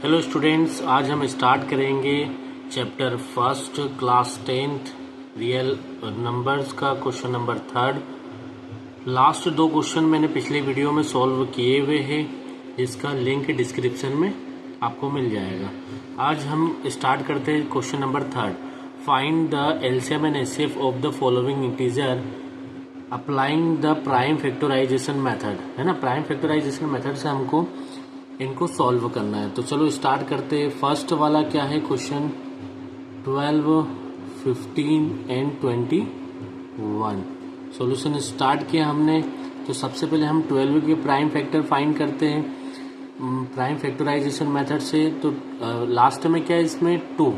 Hello students, आज हम start करेंगे chapter first class 10th real numbers का क्वेश्चन नंबर 3। लास्ट दो क्वेश्चन मैंने पिछले वीडियो में सॉल्व किए हुए हैं, जिसका लिंक डिस्क्रिप्शन में आपको मिल जाएगा। आज हम स्टार्ट करते हैं question number 3। Find the LCM and HCF of the following integer applying the prime factorisation method, है ना। प्राइम फैक्टराइजेशन मेथड से हमको इनको सॉल्व करना है। तो चलो स्टार्ट करते हैं। फर्स्ट वाला क्या है क्वेश्चन, 12, 15 एंड 21। सॉल्यूशन स्टार्ट किया हमने। तो सबसे पहले हम 12 के प्राइम फैक्टर फाइंड करते हैं प्राइम फैक्टराइजेशन मेथड से। तो लास्ट में क्या है इसमें 2,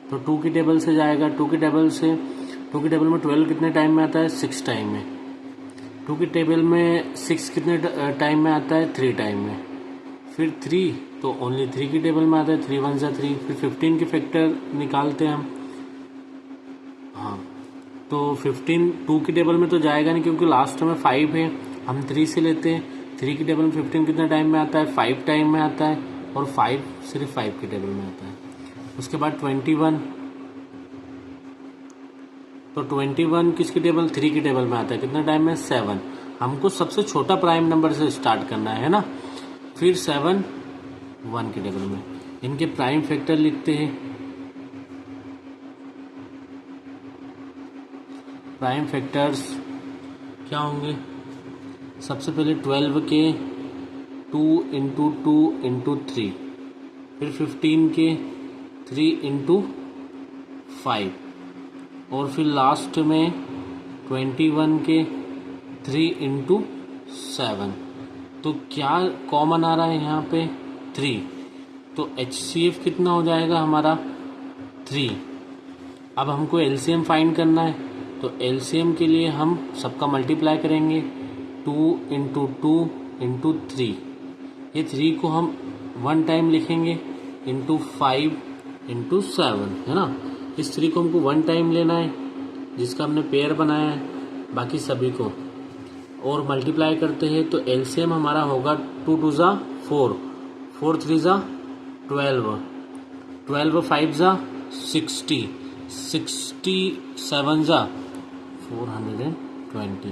तो 2 की टेबल से जाएगा। 2 की टेबल में 12 कितने टाइम में आता है, 6 टाइम में। 2 की टेबल में 6 कितने टाइम में आता है, 3 टाइम में। फिर 3 तो ओनली 3 की टेबल में आता है, 3 1 3। फिर 15 के फैक्टर निकालते हैं हम। हाँ, तो 15 2 की टेबल में तो जाएगा नहीं क्योंकि लास्ट में 5 है। हम 3 से लेते हैं। 3 की टेबल में 15 कितने टाइम में आता है, 5 टाइम में आता है। और 5 सिर्फ 5 की टेबल में आता है। उसके बाद 21, तो 21 किसकी टेबल, 3 की टेबल में आता है। कितने टाइम में, 7। हमको सबसे छोटा प्राइम नंबर से स्टार्ट करना है ना। फिर 7 1 की टेबल में। इनके प्राइम फैक्टर लिखते हैं। प्राइम फैक्टर्स क्या होंगे, सबसे पहले 12 के 2 इंटू 2 इंटू 3। फिर 15 के 3 इंटू 5। और फिर लास्ट में 21 के 3 इंटू 7। तो क्या कॉमन आ रहा है यहाँ पे, 3। तो HCF कितना हो जाएगा हमारा, 3। अब हमको LCM फाइंड करना है। तो LCM के लिए हम सबका मल्टीप्लाई करेंगे, 2 इंटू 2 इंटू 3। ये 3 को हम 1 टाइम लिखेंगे, इंटू 5 इंटू 7, है ना। इस 3 को हमको 1 टाइम लेना है, जिसका हमने पेयर बनाया है। बाकी सभी को और मल्टीप्लाई करते हैं। तो एलसीएम हमारा होगा 2 2 ज़ा 4, 4 3 ज़ा 12, 12 5 ज़ा 60, 67 ज़ा 420।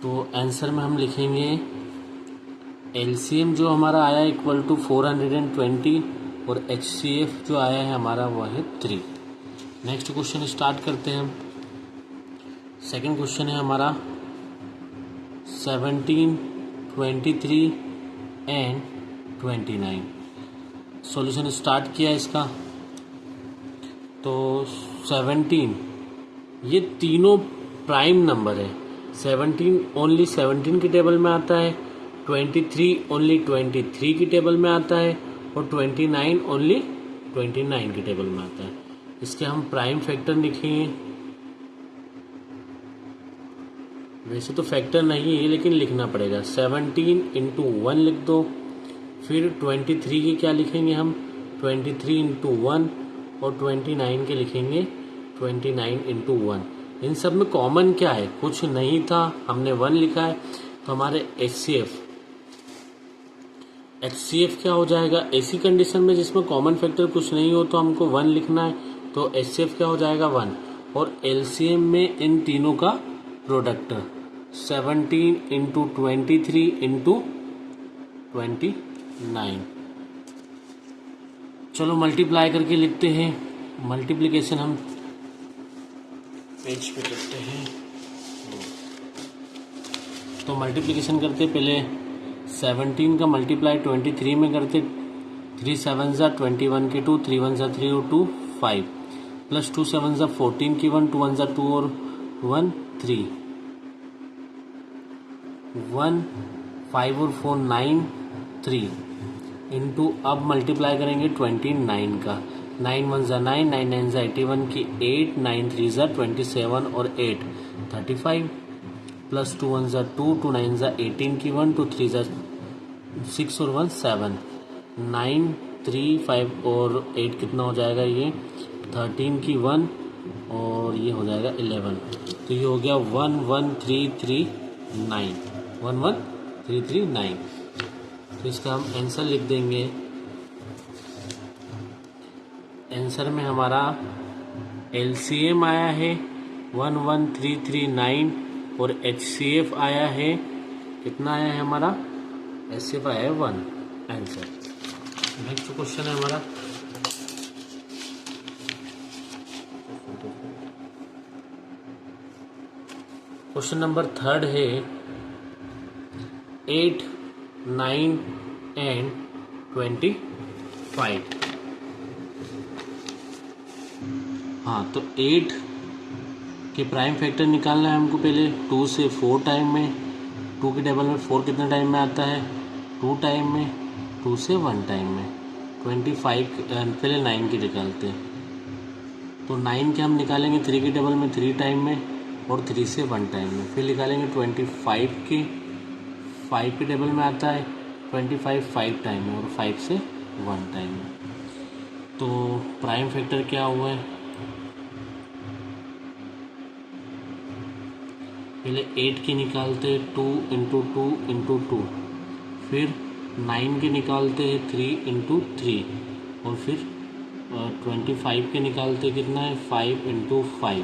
तो आंसर में हम लिखेंगे एलसीएम जो हमारा आया इक्वल टू 420 और एचसीएफ जो आया है हमारा वह है 3। नेक्स्ट क्वेश्चन स्टार्ट करते हैं हम। सेकंड क्वेश्चन है हमारा 17, 23 एंड 29। सॉल्यूशन स्टार्ट किया इसका। तो 17, ये तीनों प्राइम नंबर है। 17 ओनली 17 की टेबल में आता है, 23 ओनली 23 की टेबल में आता है, और 29 ओनली 29 की टेबल में आता है। इसके हम प्राइम फैक्टर लिखेंगे। वैसे तो फैक्टर नहीं है लेकिन लिखना पड़ेगा। 17 इंटू 1 लिख दो। फिर 23 की क्या लिखेंगे हम, 23 इंटू 1। और 29 के लिखेंगे 29 इंटू 1। इन सब में कॉमन क्या है, कुछ नहीं था, हमने 1 लिखा है। तो हमारे HCF क्या हो जाएगा, ऐसी कंडीशन में जिसमें कॉमन फैक्टर कुछ नहीं हो तो हमको 1 लिखना है। तो HCF क्या हो जाएगा, 1। और LCM में इन तीनों का प्रोडक्ट 17 इंटू 23 इंटू 29। चलो मल्टीप्लाई करके लिखते हैं। मल्टीप्लिकेशन हम पेज पे करते हैं। तो मल्टीप्लिकेशन करते पहले 17 का मल्टीप्लाई 23 में करते। 3 7 ज़ा 21 की 2, 3 1 ज़ा 3 और 2 5, प्लस 2 7 ज़ा 14 की 1, 2 1 ज़ा 2 और 1 3, 1 5 और 4 9 3 इंटू अब मल्टीप्लाई करेंगे 29 का। 9 1 ज़ा 9, 9 9 ज़ा 81 की 8, 9 3 ज़ा 27 और 8 35, प्लस 2 1 ज़ा 2, 2 9 ज़ा 18 की 1, 2 3 ज़ा 6 और 1 7, 9 3 5 और 8 कितना हो जाएगा, ये 13 की 1 और ये हो जाएगा 11। तो ये हो गया 1 1 3 3 9, 1 1 3 3 9। तो इसका हम आंसर लिख देंगे आंसर में हमारा LCM आया है 11339 और HCF आया है कितना आया है हमारा, HCF आया है 1 आंसर। नेक्स्ट क्वेश्चन है हमारा क्वेश्चन नंबर 3 है 8, 9 एंड 25। हाँ, तो 8 के प्राइम फैक्टर निकालना है हमको पहले 2 से 4 टाइम में। 2 के टेबल में 4 कितने टाइम में आता है, 2 टाइम में। 2 से 1 टाइम में। 25 पहले 9 की निकालते हैं, तो 9 के हम निकालेंगे 3 के टेबल में 3 टाइम में और 3 से 1 टाइम में। फिर निकालेंगे 25 के 5 के टेबल में आता है 25 5 टाइम में और 5 से 1 टाइम में। तो प्राइम फैक्टर क्या हुआ है, पहले 8 की निकालते हैं 2 इंटू 2 इंटू 2, फिर 9 के निकालते हैं 3 इंटू 3 और फिर 25 के निकालते कितना है 5 इंटू 5।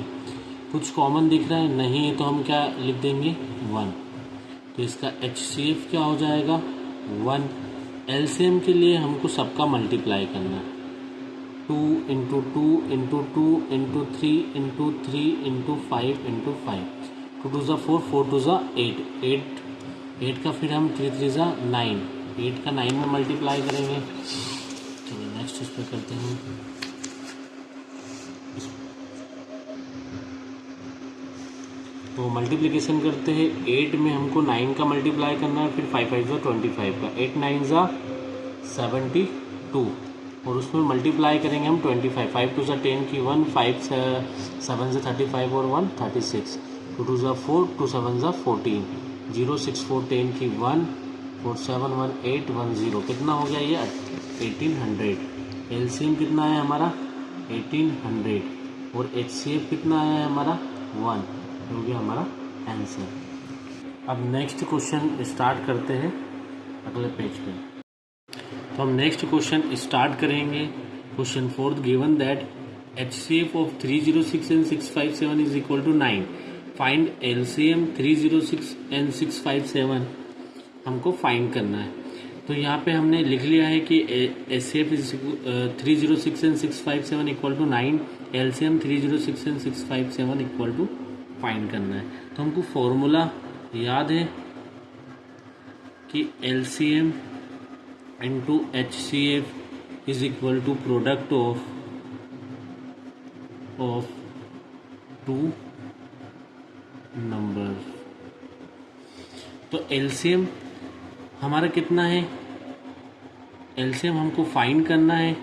कुछ कॉमन दिख रहा है नहीं है तो हम क्या लिख देंगे 1। तो इसका HCF क्या हो जाएगा 1। LCM के लिए हमको सबका मल्टीप्लाई करना है 2 into 2 into 2 into 3 into 3 into 5 into 5। 2 2 ज़ा 4, 4 2 ज़ा 8, 8 का फिर हम 3 3 ज़ा 9, 8 का 9 में मल्टीप्लाई करेंगे। चलिए नेक्स्ट इस पर करते हैं। तो मल्टीप्लिकेशन करते हैं 8 में हमको 9 का मल्टीप्लाई करना है, फिर 5 5 ज़ा 25 का, 8 9 ज़ा 72 और उसमें मल्टीप्लाई करेंगे हम 25। 5 2 ज़ा 10 की 1, 5 7 ज़ा 35 और 1 36, 2 2 ज़ा 4, 2 7 ज़ा 14, 0 6 4 10 की 1, 4 7 1 8 1 0। कितना हो गया ये 1800। LCM कितना है हमारा 1800 और HCF कितना आया है हमारा 1 हो गया हमारा आंसर। अब नेक्स्ट क्वेश्चन स्टार्ट करते हैं अगले पेज पे। तो हम नेक्स्ट क्वेश्चन स्टार्ट करेंगे। Question 4 given that HCF of 306 and 657 is equal to 9। Find LCM 306 and 657 हमको फाइंड करना है। तो यहाँ पे हमने लिख लिया है कि HCF is 306 and 657 equal to 9, LCM 306 and 657 equal to find करना है। तो हमको फॉर्मूला याद है कि LCM into HCF is equal to product of 2 number. तो LCM हमारा कितना है, LCM हमको फाइंड करना है,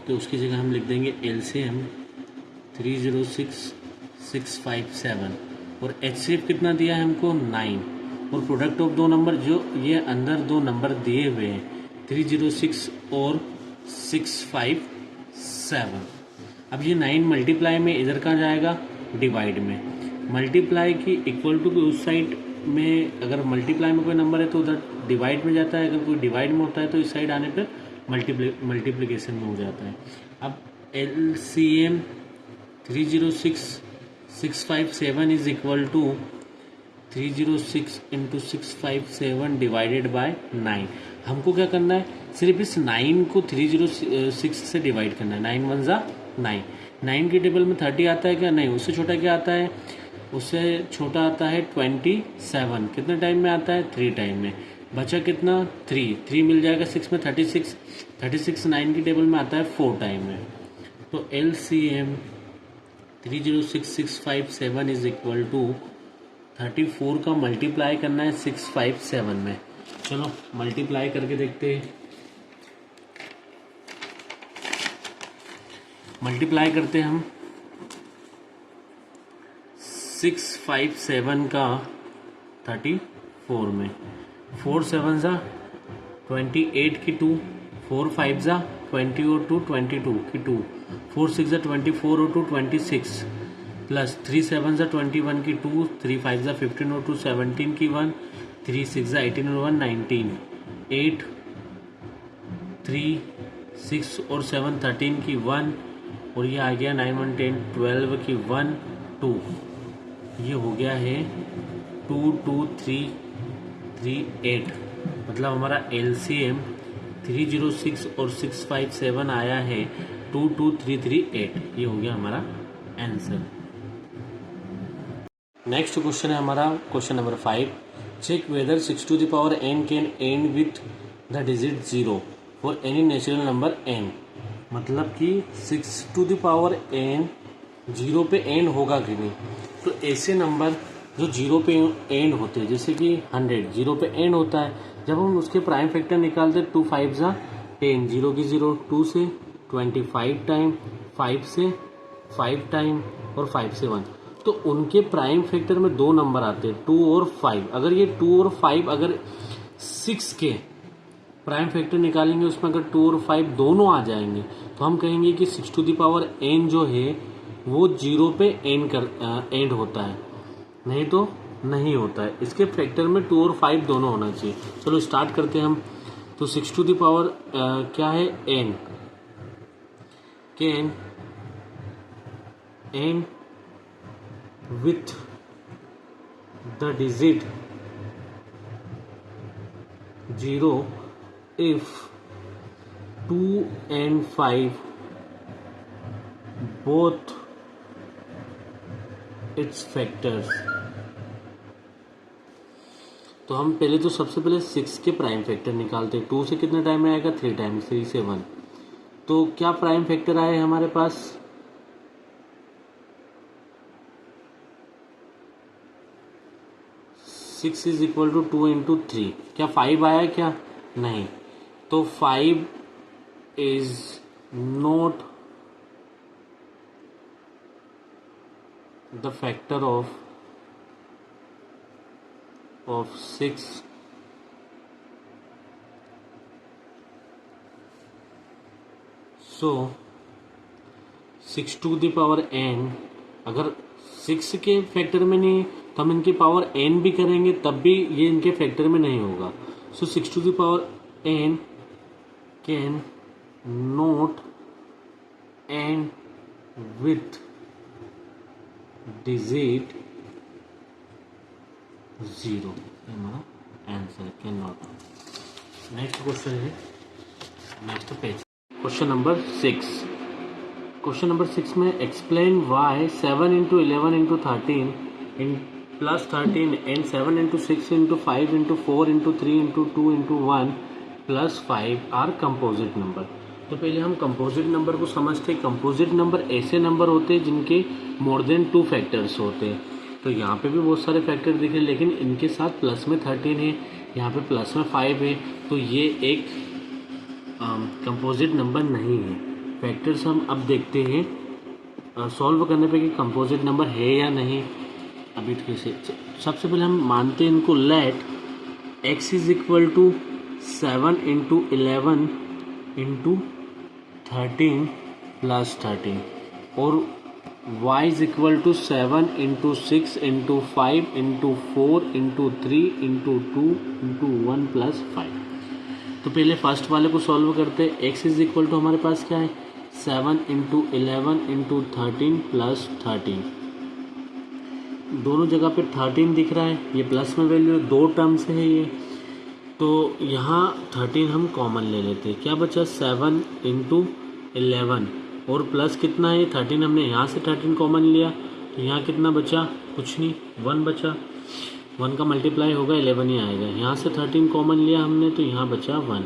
तो उसकी जगह हम लिख देंगे LCM 306 657 और HCF कितना दिया है हमको 9 और प्रोडक्ट ऑफ 2 नंबर जो ये अंदर 2 नंबर दिए हुए हैं 306 और 657। अब ये 9 मल्टीप्लाई में इधर कहाँ जाएगा डिवाइड में। मल्टीप्लाई की इक्वल टू की उस साइड में अगर मल्टीप्लाई में कोई नंबर है तो उधर डिवाइड में जाता है, अगर कोई डिवाइड में होता है तो इस साइड आने पर मल्टीप्लिकेशन में हो जाता है। अब LCM 306 657 is equal to 306 into 657 divided by 9। हमको क्या करना है, सिर्फ इस 9 को 306 से डिवाइड करना है। 9 1 ज़ा 9, 9 के टेबल में 30 आता है क्या, नहीं, उससे छोटा क्या आता है, उससे छोटा आता है 27। कितने टाइम में आता है 3 टाइम में। बचा कितना 3 मिल जाएगा 6 में, 36 9 के टेबल में आता है 4 टाइम में। तो LCM 306 657 इज इक्वल टू 34 का मल्टीप्लाई करना है 657 में। चलो मल्टीप्लाई करके देखते हैं। मल्टीप्लाई करते हैं हम 657 का 34 में। 4 7 ज़ा 28 की 2, 4 5 ज़ा 20 और 2 22 की 2, 4 6 ज़ा 24 और 2 26 प्लस 3 7 ज़ा 21 की 2, 3 5 ज़ा 15 और 2 17 की 1, 3 6 ज़ा 18 और 1 19, 8 3 6 और 7 13 की 1, और ये आ गया 9 1 10 12 की 1 2, ये हो गया है 2 2 3 3 8, मतलब हमारा LCM 306 और 657 आया है 22338, ये हो गया हमारा आंसर। नेक्स्ट क्वेश्चन है हमारा question number 5, check whether 6 to the power n can end with the digit 0 for any natural number n, मतलब कि 6 टू द पावर n 0 पे एंड होगा कि नहीं। तो ऐसे नंबर जो 0 पे एंड होते हैं, जैसे कि 100 0 पे एंड होता है, जब हम उसके प्राइम फैक्टर निकालते 2 5 जा 10, 0 की 0, 2 से 25 टाइम, 5 से 5 टाइम और 5 से 1, तो उनके प्राइम फैक्टर में दो नंबर आते हैं 2 और 5। अगर ये 2 और 5 अगर 6 के प्राइम फैक्टर निकालेंगे, उसमें अगर 2 और 5 दोनों आ जाएंगे तो हम कहेंगे कि 6 टू द पावर n जो है वो 0 पे एंड होता है, नहीं तो नहीं होता है। इसके फैक्टर में 2 और 5 दोनों होना चाहिए। चलो स्टार्ट करते हैं हम। तो 6 टू द पावर क्या है n, can and with the digit 0 if 2 and 5 both its factors। तो हम पहले तो सबसे पहले 6 के प्राइम फैक्टर निकालते हैं। 2 से कितने टाइम में आएगा 3 टाइम, 3 से 1, तो क्या प्राइम फैक्टर आए हमारे पास 6 इज इक्वल टू 2 इंटू 3, क्या 5 आया क्या, नहीं, तो 5 is not the factor of 6, so 6 to the power n अगर 6 के फैक्टर में नहीं तो हम इनकी पावर n भी करेंगे तब भी ये इनके फैक्टर में नहीं होगा। So 6 to the power n can not end with digit 0, हमारा answer can not. Next question है, next page, question number 6। Question number 6 में explain why 7 into 11 into 13 in plus 13 and 7 into 6 into 5 into 4 into 3 into 2 into 1 plus 5 are composite number. तो पहले हम composite number को समझते हैं। Composite number ऐसे number होते हैं जिनके मोर देन 2 फैक्टर्स होते हैं। तो यहाँ पे भी बहुत सारे फैक्टर दिख रहे हैं, लेकिन इनके साथ प्लस में 13 है, यहाँ पे प्लस में 5 है, तो ये एक कंपोजिट नंबर नहीं है। फैक्टर्स हम अब देखते हैं सॉल्व करने पे कि कंपोजिट नंबर है या नहीं। अभी कैसे, सबसे पहले हम मानते हैं इनको, let x is equal to 7 into 11 into 13 plus 13 और y is equal to 7 into 6 into 5 into 4 into 3 into 2 into 1 plus 5। तो पहले फर्स्ट वाले को सॉल्व करते हैं। x इज इक्वल टू हमारे पास क्या है 7 इंटू 11 इंटू 13 प्लस 13, दोनों जगह पे 13 दिख रहा है, ये प्लस में वैल्यू है, दो टर्म्स है ये, तो यहाँ 13 हम कॉमन ले लेते हैं। क्या बचा 7 इंटू 11 और प्लस कितना है 13, हमने यहाँ से 13 कॉमन लिया तो यहाँ कितना बचा, कुछ नहीं, 1 बचा। 1 का मल्टीप्लाई होगा 11 ही आएगा। यहाँ से 13 कॉमन लिया हमने तो यहाँ बचा 1।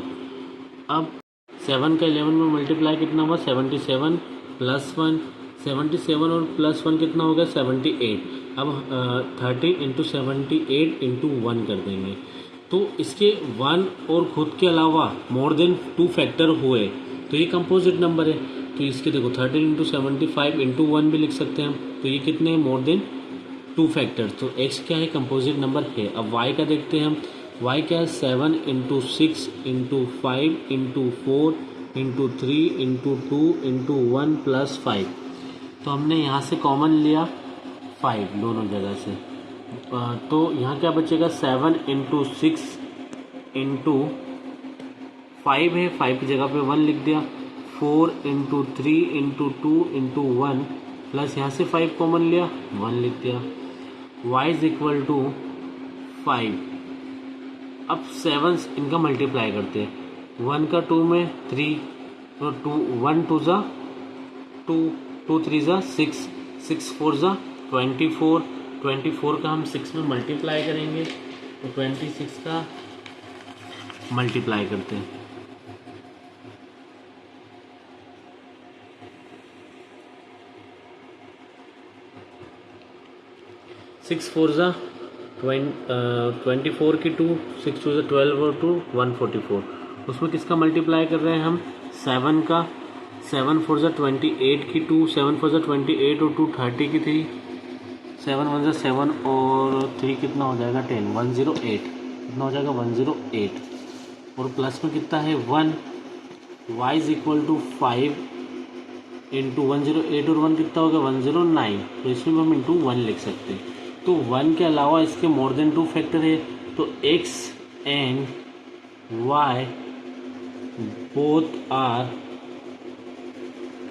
अब 7 का 11 में मल्टीप्लाई कितना हुआ 77 प्लस 1, 77 और प्लस 1 कितना हो गया 78। अब 13 इंटू 78 इंटू 1 कर देंगे तो इसके 1 और खुद के अलावा मोर देन 2 फैक्टर हुए तो ये कंपोजिट नंबर है। तो इसके देखो 13 इंटू 75 इंटू 1 भी लिख सकते हैं हम, तो ये कितने हैं मोर देन 2 फैक्टर, तो x क्या है कंपोजिट नंबर है। अब y का देखते हैं हम, y क्या है 7 into 6 into 5 into 4 into 3 into 2 into 1 plus 5। तो हमने यहाँ से कॉमन लिया 5 दोनों जगह से, तो यहाँ क्या बचेगा 7 इंटू 6 इंटू 5 है, 5 की जगह पे 1 लिख दिया, 4 इंटू 3 इंटू 2 इंटू 1 प्लस यहाँ से 5 कॉमन लिया 1 लिख दिया। y is equal to 5। अब 7 इनका मल्टीप्लाई करते हैं, 1 का 2 में 3 तो 2 1 2 ज़ा 2 2 3 ज़ा 6 6 4 ज़ा 24 24 का हम 6 में मल्टीप्लाई करेंगे तो 26 का मल्टीप्लाई करते हैं। 6 4 ज़ा 24 की 2 6 2 ज़ा 12 और 2 144। उसमें किसका मल्टीप्लाई कर रहे हैं हम 7 का। 7 4 ज़ा 28 की 2 7 4 ज़ा 28 और 2 30 की 3 7 1 ज़ा 7 और 3 कितना हो जाएगा 10 108 कितना हो जाएगा 108 और प्लस में कितना है 1। y is equal to 5 into 108 और 1 कितना होगा 109 तो इसमें हम इंटू 1 लिख सकते हैं। तो 1 के अलावा इसके मोर देन 2 फैक्टर है तो x and y both are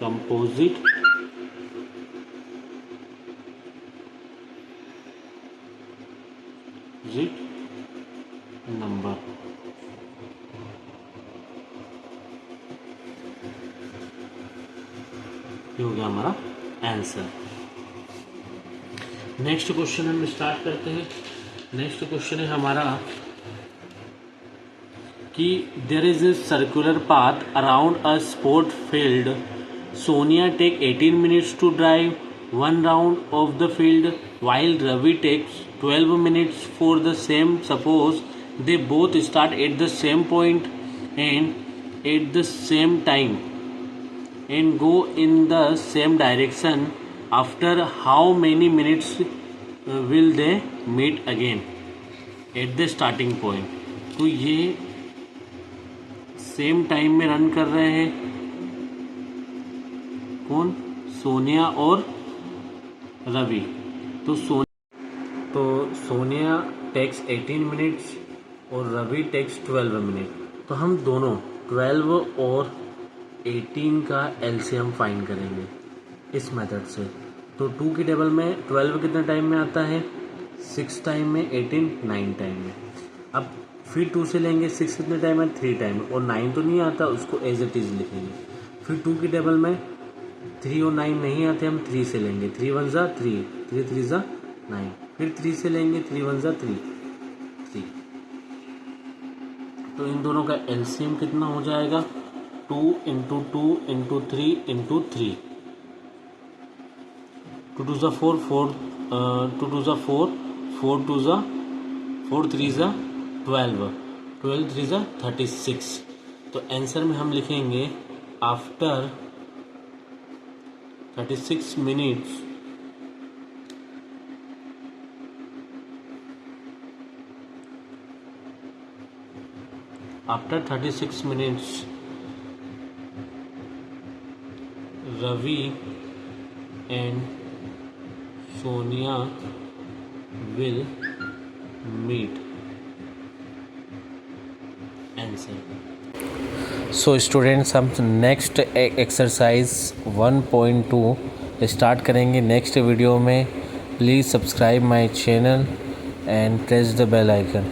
composite number. ये हो गया हमारा आंसर। नेक्स्ट क्वेश्चन हम स्टार्ट करते हैं। नेक्स्ट क्वेश्चन है हमारा कि there is a circular path around a sport field. Sonia take 18 minutes to drive 1 round of the field while Ravi takes 12 minutes for the same. Suppose they both start at the same point and at the same time and go in the same direction. After how many minutes will they meet again at the starting point? तो ये same time में run कर रहे हैं कौन सोनिया और रवि। तो Sonia takes 18 minutes और रवि टेक्स 12 मिनट। तो हम दोनों 12 और 18 का एलसीएम फाइंड करेंगे इस मेथड से। तो 2 की टेबल में 12 कितने टाइम में आता है 6 टाइम में, 18 9 टाइम में। अब फिर 2 से लेंगे 6 कितने टाइम है 3 टाइम में, और 9 तो नहीं आता उसको एज इट इज़ लिखेंगे। फिर 2 की टेबल में 3 और 9 नहीं आते, हम 3 से लेंगे 3 1 ज़ा 3 3 3 ज़ा 9। फिर 3 से लेंगे 3 1 ज़ा 3 3। तो इन दोनों का एलसीएम कितना हो जाएगा 2 इंटू 2 इंटू 3 इंटू 3। 2 2 ज़ा 4 4 2 2 ज़ा 4 4 2 ज़ा 4 3 ज़ा 12 12 3 ज़ा 36। तो आंसर में हम लिखेंगे after 36 minutes after 36 minutes Ravi and Sonia will meet. Answer. So students हम नेक्स्ट एक्सरसाइज 1.2 स्टार्ट करेंगे नेक्स्ट वीडियो में। Please subscribe my channel and press the bell icon.